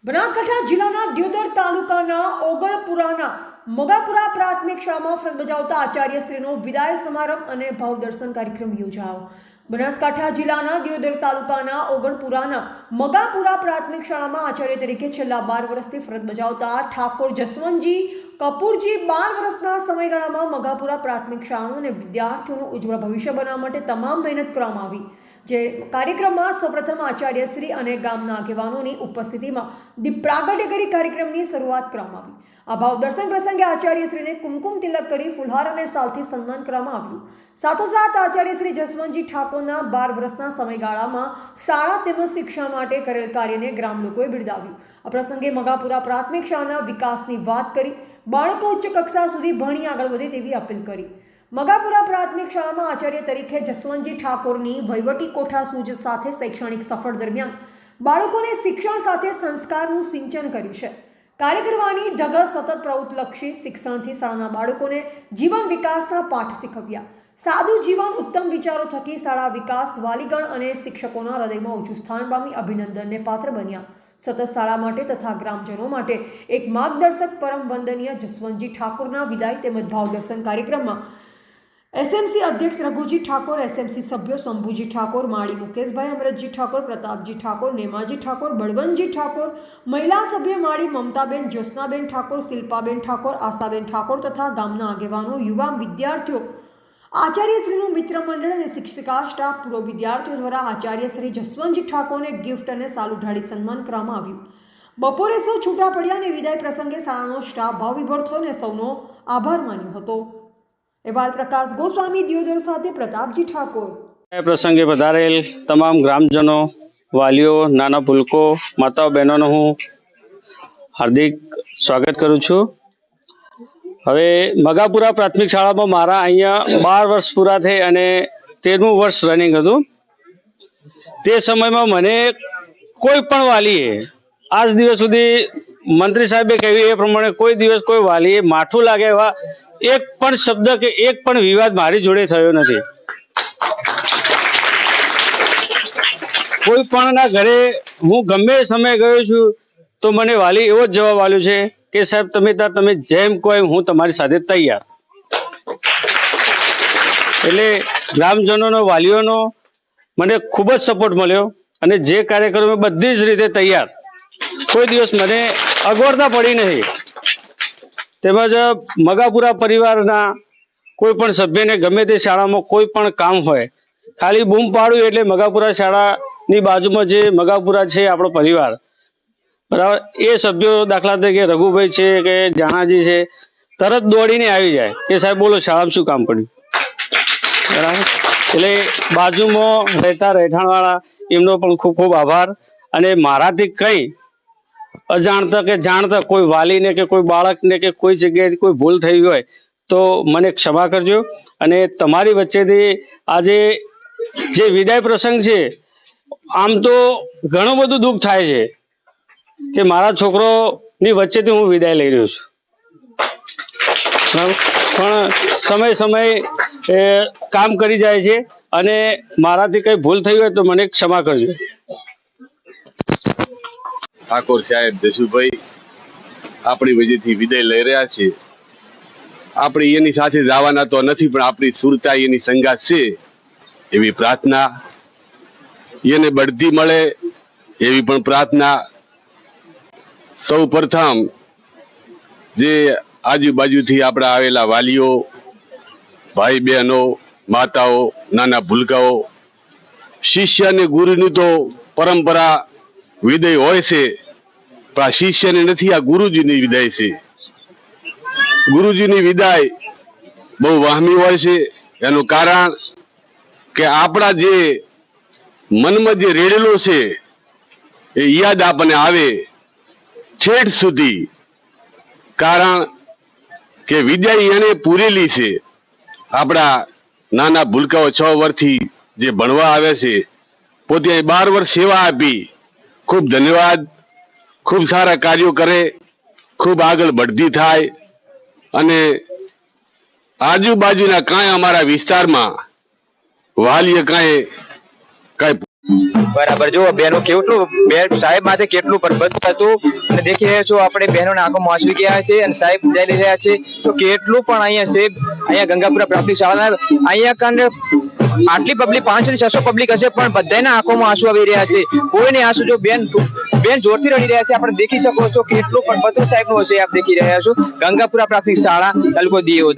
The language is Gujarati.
બનાસકાંઠા જિલ્લાના દિયોદર તાલુકાના ઓગણપુરાના મગાપુરા પ્રાથમિક શાળામાં ફરજ બજાવતા આચાર્યશ્રીનો વિદાય સમારંભ અને ભાવદર્શન કાર્યક્રમ યોજાયો। બનાસકાંઠા જિલ્લાના દિયોદર તાલુકાના ઓગણપુરાના મગાપુરા પ્રાથમિક શાળામાં આચાર્ય તરીકે છેલ્લા 12 વર્ષથી ફરજ બજાવતા ઠાકોર જસવંતજી કપૂરજી 12 વર્ષના સમયગાળામાં મગાપુરા પ્રાથમિક શાળાનું અને વિદ્યાર્થીઓનું ઉજ્જવળ ભવિષ્ય બનાવવા માટે તમામ મહેનત કરવામાં આવી। જે કાર્યક્રમમાં સૌપ્રથમ આચાર્યશ્રી અને ગામના આગેવાનોની ઉપસ્થિતિમાં દીપ પ્રાગટ્ય કરી કાર્યક્રમની શરૂઆત કરવામાં આવી। આ ભાવદર્શન પ્રસંગે આચાર્યશ્રીને કુમકુમ તિલક કરી ફુલહાર અને શાલથી સન્માન કરવામાં આવ્યું। સાથોસાથ આચાર્યશ્રી જસવંતજી ઠાકોરના 12 વર્ષના સમયગાળામાં શાળા તેમજ શિક્ષણ માટે કરેલ કાર્યને ગ્રામ લોકોએ બિરદાવ્યું। આ પ્રસંગે મગાપુરા પ્રાથમિક શાળાના વિકાસની વાત કરી બાળકો ઉચ્ચ કક્ષા સુધી ભણી આગળ વધે તેવી અપીલ કરી। મગાપુરા પ્રાથમિક શાળામાં આચાર્ય તરીકે જસવંતજી ઠાકોરની વહીવટી કોઠા સૂઝ સાથે શૈક્ષણિક સફર દરમિયાન બાળકોને શિક્ષણ સાથે સંસ્કારનું સિંચન કર્યું છે। કાર્ય કરવાની ધગશ સતત પ્રવૃત્તિલક્ષી શિક્ષણથી શાળાના બાળકોને જીવન વિકાસના પાઠ શીખવ્યા। સાદું જીવન ઉત્તમ વિચારો થકી શાળા વિકાસ વાલીગણ અને શિક્ષકોના હૃદયમાં ઊંચું સ્થાન પામી અભિનંદનને પાત્ર બન્યા। સતત શાળા માટે તથા ગ્રામજનો માટે એક માર્ગદર્શક પરમ વંદનીય જસવંતજી ઠાકોરના વિદાય તેમજ ભાવદર્શન કાર્યક્રમમાં एसएमसी अध्यक्ष रघुजी ठाकुर, एसएमसी सभ्यों शंभुजी ठाकुर, माड़ी मुकेशभाई, अमृतजी ठाकुर, प्रतापजी ठाकुर, नेमाजी ठाकुर, बड़वंतजी ठाकुर, महिला सभ्य माड़ी ममताबेन, ज्योत्सनाबेन ठाकुर, शिल्पाबेन ठाकुर, आशाबेन ठाकुर तथा गामना आगेवानो, युवा विद्यार्थियों, आचार्यश्रीનું મિત્ર મંડળ અને શિક્ષિકા સ્ટાફ પૂર્વ વિદ્યાર્થીઓ દ્વારા આચાર્યશ્રી જસવંતજી ઠાકોરને ગિફ્ટ અને સાલ ઉઢાડી સન્માન કરવામાં આવ્યું। બપોરે સૌ છૂટા પડ્યા અને વિદાય પ્રસંગે શાળાનો સ્ટાફ ભાવવિભોર થયો અને સૌનો આભાર માન્યો હતો। એવાલ પ્રકાશ ગોસ્વામી, દિયોદર સાથે પ્રતાપજી ઠાકોર। પ્રસંગે પધારેલ તમામ ગ્રામજનો, વાલીઓ, નાના પુલકો, માતાઓ, બહેનોનો હું હાર્દિક સ્વાગત કરું છું। હવે મગાપુરા પ્રાથમિક શાળામાં મારા અહીંયા 12 વર્ષ પૂરા થઈ અને 13મું વર્ષ રનિંગ હતું। તે સમયમાં મને કોઈ પણ વાલીએ આજ દિવસ સુધી મંત્રી સાહેબે કહ્યું એ પ્રમાણે કોઈ દિવસ કોઈ વાલીએ માઠું લાગે એવા એક પણ શબ્દ કે એક પણ વિવાદ મારી જોડે થયો નથી। કોઈ પણ ના ઘરે હું ગમે સમય ગયો છું તો મને વાલી એવો જ જવાબ આપ્યો છે કે સાહેબ તમે જેમ કહો એમ હું તમારી સાથે તૈયાર। એટલે ગ્રામજનોનો, વાલીઓનો મને ખૂબ જ સપોર્ટ મળ્યો અને જે કાર્યક્રમો બધી જ રીતે તૈયાર, કોઈ દિવસ મને અગવડતા પડી નહીં। તેમજ મગાપુરા પરિવારના કોઈ પણ સભ્યને ગમે તે શાળામાં કોઈ પણ કામ હોય ખાલી બૂમ પાડું એટલે મગાપુરા શાળાની બાજુમાં જે મગાપુરા છે આપણો પરિવાર બરાબર, એ સભ્યો દાખલા તરીકે રઘુભાઈ છે કે જાણાજી છે તરત દોડીને આવી જાય કે સાહેબ બોલો શાળામાં શું કામ પડ્યું બરાબર। એટલે બાજુમાં રહેતા રહેઠાણવાળા એમનો પણ ખૂબ ખૂબ આભાર। અને મારાથી કંઈ અજાણતા કે જાણતા કોઈ વાલીને કે કોઈ બાળકને કે કોઈ જગ્યાએ કોઈ ભૂલ થઈ હોય તો મને ક્ષમા કરજો। અને તમારી વચ્ચેથી આજે જે વિદાય પ્રસંગ છે, આમ તો ઘણું બધું દુઃખ થાય છે કે મારા છોકરોની વચ્ચેથી હું વિદાય લઈ રહ્યો છું, પણ સમય કામ કરી જાય છે અને મારાથી કંઈ ભૂલ થઈ હોય તો મને ક્ષમા કરજો। ઠાકોર સાહેબ જસુભાઈ આપણી વજેથી વિદાય લઈ રહ્યા છે। આપણે એની સાથે જવાના તો નથી, પણ આપણી સુરતા એની સંગાત છે એવી પ્રાર્થના, એને બઢતી મળે એવી પણ પ્રાર્થના। સૌ પ્રથમ જે આજુબાજુથી આપણા આવેલા વાલીઓ, ભાઈ બહેનો, માતાઓ, નાના ભૂલકાઓ, શિષ્ય અને ગુરુની તો પરંપરા વિદાય હોય છે, પણ આ શિષ્યને નથી, આ ગુરુજીની વિદાય છે। ગુરુજીની વિદાય બહુ વહામી હોય છે। એનું કારણ કે આપણા જે મનમાં જે રેડેલો છે એ યાદ આપણને આવે છેટ સુધી, કારણ કે વિદાય એને પૂરેલી છે। આપણા નાના ભૂલકાઓ 6 વર્ષથી જે ભણવા આવે છે, પોતે 12 વર્ષ સેવા આપી, ખૂબ ધન્યવાદ। ખૂબ સારા કાર્યો કરે, ખૂબ આગળ બઢતી થાય અને આજુબાજુના કાંઈ અમારા વિસ્તારમાં વાલીએ કાંઈ બરાબર, જો બહેનો કેટલું બેન સાહેબ માટે કેટલું પરબત હતું અને દેખી રહ્યા છો આપણે બહેનોના આંખોમાં આંસુ ગયા છે અને સાહેબ વિદાય લઈ રહ્યા છે. તો કેટલું પણ અહીંયા છે, અહીંયા ગંગાપુરા પ્રાથમિક શાળાના અહીંયા કારણે આટલી પબ્લિક 500 થી 600 પબ્લિક હશે પણ બધાના આંખોમાં આંસુ આવી રહ્યા છે. કોઈને આંસુ જો બેન જોરથી રડી રહ્યા છે. આપણે દેખી શકો છો કેટલું પણ બધું સાહેબનું હશે. આપ દેખી રહ્યા છો ગંગાપુરા પ્રાથમિક શાળા તાલુકો દિયોદર.